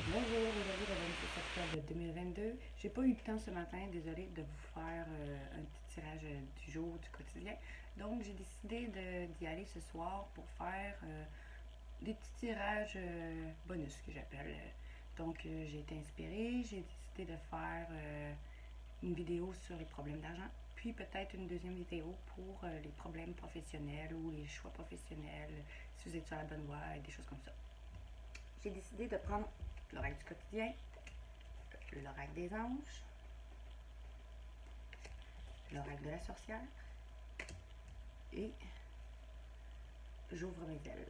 Bonjour, aujourd'hui le 26 octobre 2022. J'ai pas eu le temps ce matin, désolée, de vous faire un petit tirage du jour, du quotidien. Donc j'ai décidé d'y aller ce soir pour faire des petits tirages bonus que j'appelle. Donc j'ai été inspirée, j'ai décidé de faire une vidéo sur les problèmes d'argent, puis peut-être une deuxième vidéo pour les problèmes professionnels ou les choix professionnels, si vous êtes sur la bonne voie et des choses comme ça. J'ai décidé de prendre l'oracle du quotidien, l'oracle des anges, l'oracle de la sorcière et j'ouvre mes ailes.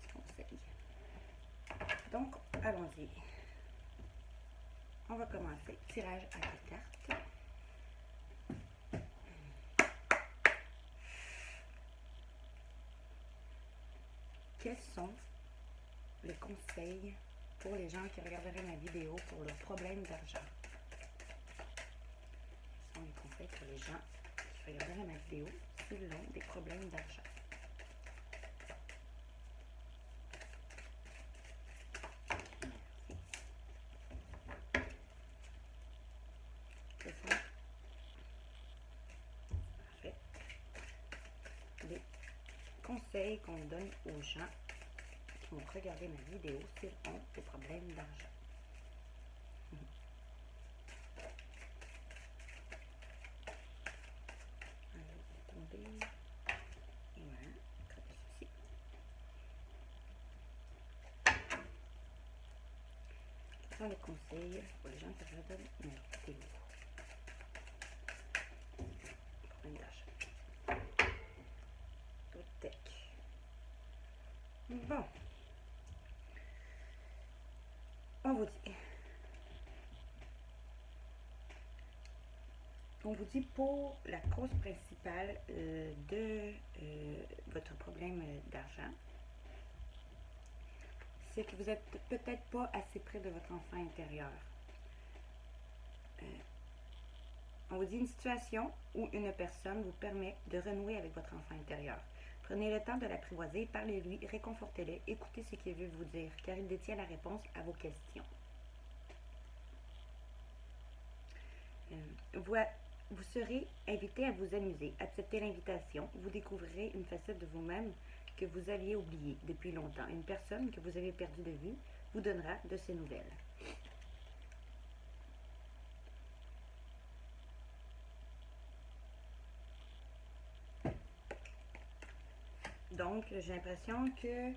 Petit conseil. Donc, allons-y. On va commencer. Tirage à 4 cartes. Quels sont les conseils pour les gens qui regarderaient ma vidéo pour leurs problèmes d'argent? Quels sont les conseils pour les gens qui regarderaient ma vidéo s'ils ont des problèmes d'argent? Quels sont en fait les conseils qu'on donne aux gens qui vont regarder ma vidéo s'ils ont des problèmes d'argent? Et voilà, comme ceci. Quels sont les conseils pour les gens qui regardent ma vidéo? Problème d'achat. Tout tech. Bon. On vous dit. On vous dit pour la cause principale de votre problème d'argent, c'est que vous n'êtes peut-être pas assez près de votre enfant intérieur. On vous dit une situation où une personne vous permet de renouer avec votre enfant intérieur. Prenez le temps de l'apprivoiser, parlez-lui, réconfortez-le, écoutez ce qu'il veut vous dire, car il détient la réponse à vos questions. Vous serez invité à vous amuser. Acceptez l'invitation. Vous découvrirez une facette de vous-même que vous aviez oubliée depuis longtemps. Une personne que vous avez perdue de vue vous donnera de ses nouvelles. Donc, j'ai l'impression que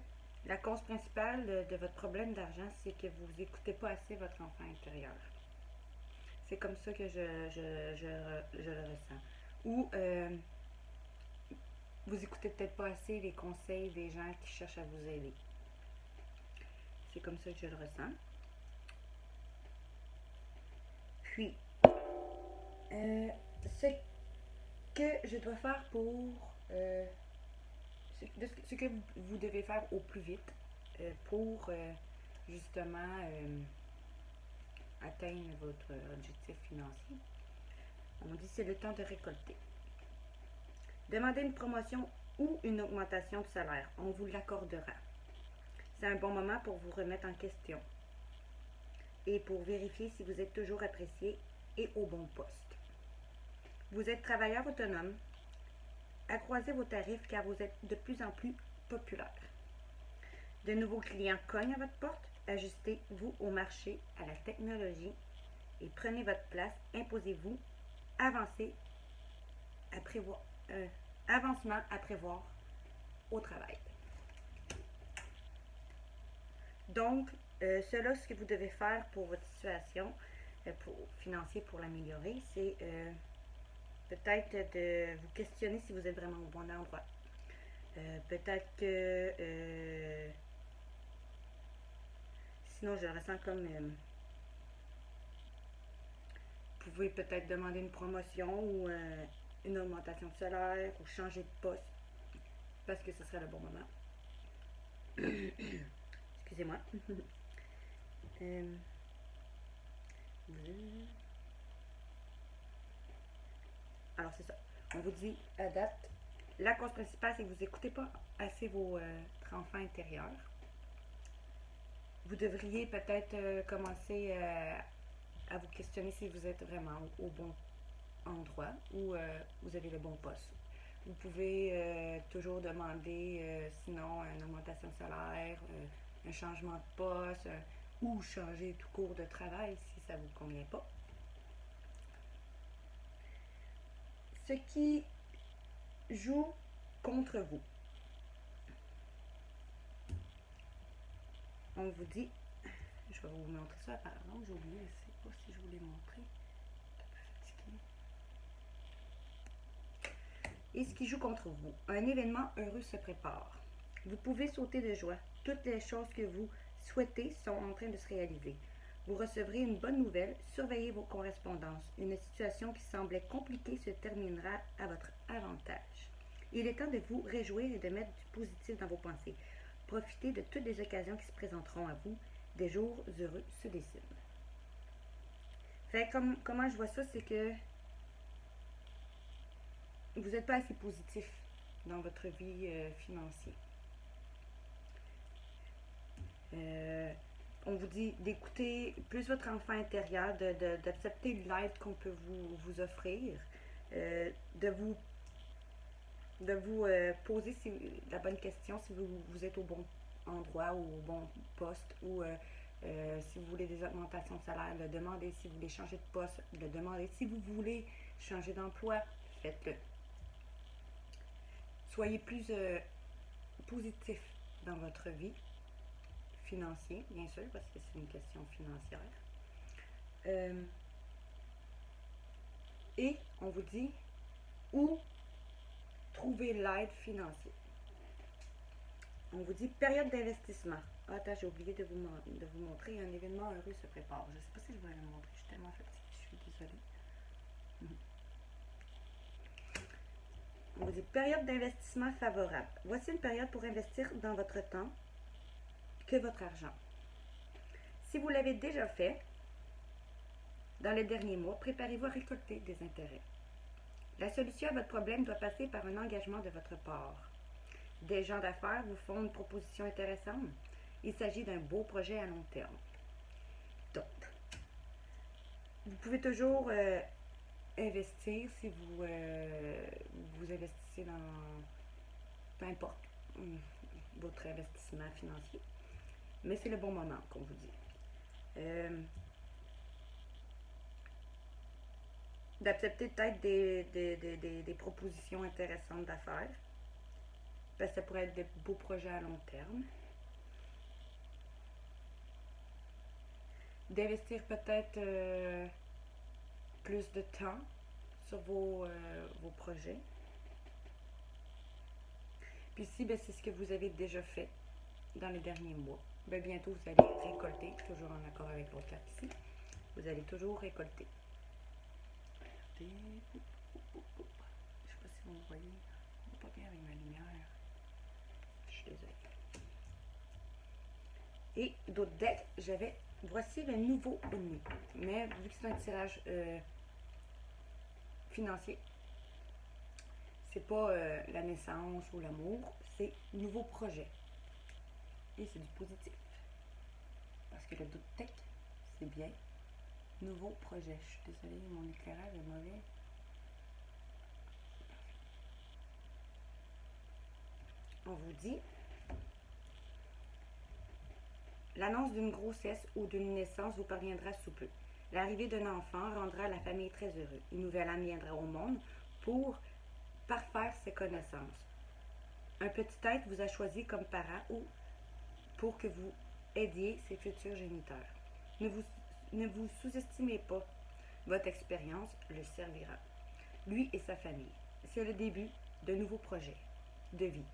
la cause principale de votre problème d'argent, c'est que vous n'écoutez pas assez votre enfant intérieur. C'est comme ça que je le ressens. Ou vous écoutez peut-être pas assez les conseils des gens qui cherchent à vous aider. C'est comme ça que je le ressens. Puis, ce que je dois faire pour... ce que vous devez faire au plus vite pour justement atteindre votre objectif financier. On dit que c'est le temps de récolter. Demandez une promotion ou une augmentation de salaire. On vous l'accordera. C'est un bon moment pour vous remettre en question et pour vérifier si vous êtes toujours apprécié et au bon poste. Vous êtes travailleur autonome. Accroissez vos tarifs car vous êtes de plus en plus populaire. De nouveaux clients cognent à votre porte. Ajustez-vous au marché, à la technologie et prenez votre place. Imposez-vous. Avancez à prévoir. Avancement à prévoir au travail. Donc, cela, ce que vous devez faire pour votre situation financière pour l'améliorer, c'est peut-être de vous questionner si vous êtes vraiment au bon endroit. Peut-être que sinon, je ressens comme vous pouvez peut-être demander une promotion ou une augmentation de salaire ou changer de poste parce que ce serait le bon moment. Excusez-moi. Alors, c'est ça. On vous dit à date, la cause principale, c'est que vous n'écoutez pas assez votre enfant intérieur. Vous devriez peut-être commencer à vous questionner si vous êtes vraiment au bon endroit ou vous avez le bon poste. Vous pouvez toujours demander sinon une augmentation de salaire, un changement de poste ou changer tout court de travail si ça ne vous convient pas. Ce qui joue contre vous. On vous dit, je vais vous montrer ça par exemple, j'ai oublié, je ne sais pas si je vous l'ai montré. Et ce qui joue contre vous. Un événement heureux se prépare. Vous pouvez sauter de joie. Toutes les choses que vous souhaitez sont en train de se réaliser. Vous recevrez une bonne nouvelle. Surveillez vos correspondances. Une situation qui semblait compliquée se terminera à votre avantage. Il est temps de vous réjouir et de mettre du positif dans vos pensées. Profitez de toutes les occasions qui se présenteront à vous. Des jours heureux se dessinent. Fait comment je vois ça, c'est que vous n'êtes pas assez positif dans votre vie financière. On vous dit d'écouter plus votre enfant intérieur, d'accepter l'aide qu'on peut vous offrir, de vous poser la bonne question si vous êtes au bon endroit ou au bon poste ou si vous voulez des augmentations de salaire, le demander. Si vous voulez changer de poste, le demander. Si vous voulez changer d'emploi, faites-le. Soyez plus positif dans votre vie financière, bien sûr, parce que c'est une question financière. Et on vous dit où trouver l'aide financière. On vous dit période d'investissement. Ah, attends, j'ai oublié de vous montrer. Un événement heureux se prépare. Je ne sais pas si je vais le montrer. Je suis tellement fatiguée. Je suis désolée. On vous dit période d'investissement favorable. Voici une période pour investir dans votre temps que votre argent. Si vous l'avez déjà fait dans les derniers mois, préparez-vous à récolter des intérêts. La solution à votre problème doit passer par un engagement de votre part. Des gens d'affaires vous font une proposition intéressante. Il s'agit d'un beau projet à long terme. Donc, vous pouvez toujours investir si vous investissez dans, peu importe, votre investissement financier. Mais c'est le bon moment, comme vous dit. D'accepter peut-être des propositions intéressantes d'affaires. Parce que ça pourrait être de beaux projets à long terme. D'investir peut-être plus de temps sur vos projets. Puis si c'est ce que vous avez déjà fait dans les derniers mois, bientôt vous allez récolter, toujours en accord avec l'autre carte ici, vous allez toujours récolter. Je ne sais pas si vous voyez, on voit pas bien avec ma lumière. Je suis désolée. Et d'autres decks, voici le nouveau ennemi. Mais vu que c'est un tirage financier, c'est pas la naissance ou l'amour, c'est nouveau projet. Et c'est du positif. Parce que le d'autres deck, c'est bien nouveau projet. Je suis désolée, mon éclairage est mauvais. On vous dit l'annonce d'une grossesse ou d'une naissance vous parviendra sous peu. L'arrivée d'un enfant rendra la famille très heureuse. Une nouvelle âme viendra au monde pour parfaire ses connaissances. Un petit être vous a choisi comme parent ou pour que vous aidiez ses futurs géniteurs. Ne vous sous-estimez pas. Votre expérience le servira. Lui et sa famille. C'est le début de nouveaux projets de vie.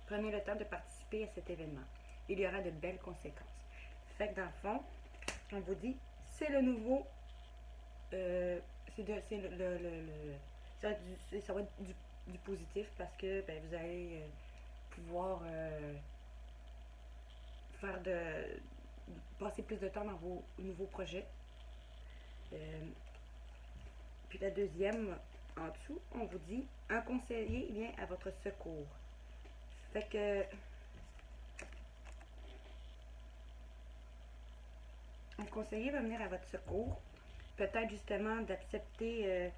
Prenez le temps de participer à cet événement. Il y aura de belles conséquences. Fait que dans le fond, on vous dit, c'est le nouveau, ça va être du positif parce que vous allez pouvoir passer plus de temps dans vos nouveaux projets. Puis la deuxième, en dessous, on vous dit, un conseiller vient à votre secours. Fait que mon conseiller va venir à votre secours. Peut-être justement d'accepter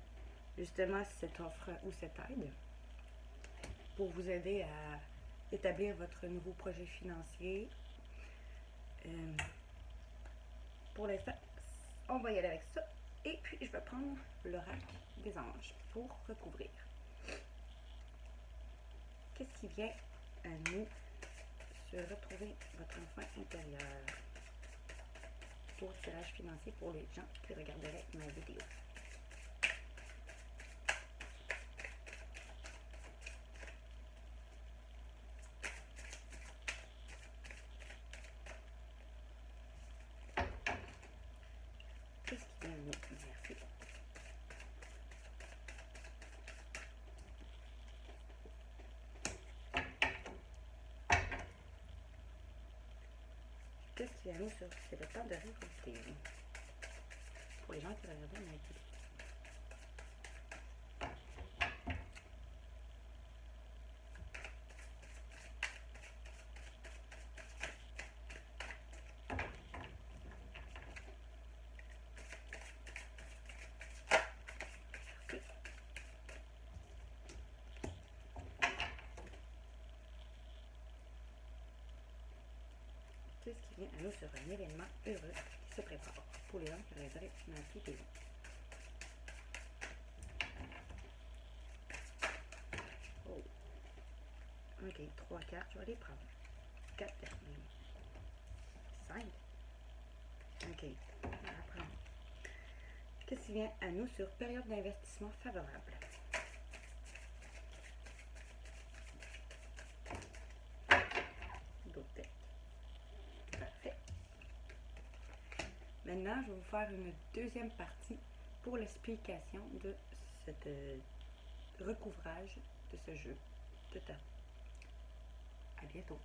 justement cette offre ou cette aide pour vous aider à établir votre nouveau projet financier. Pour l'instant, on va y aller avec ça. Et puis, je vais prendre l'oracle des anges pour recouvrir. Qu'est-ce qui vient à nous se retrouver votre enfant intérieur pour tirage financier pour les gens qui regarderaient ma vidéo? Qu'est-ce qui vient à nous? Merci. Qu'est-ce qui vient à nous sur c'est le temps de récolter pour les gens qui regardaient ma vidéo? Qu'est-ce qui vient à nous sur un événement heureux qui se prépare pour les gens qui regarderaient ma vidéo? Oh. Ok, 3 cartes, je vais les prendre. 4 cartes même. 5. Ok, on va prendre. Qu'est-ce qui vient à nous sur période d'investissement favorable? D'autres decks. Parfait. Maintenant, je vais vous faire une deuxième partie pour l'explication de cette recouvrage de ce jeu de temps. À bientôt.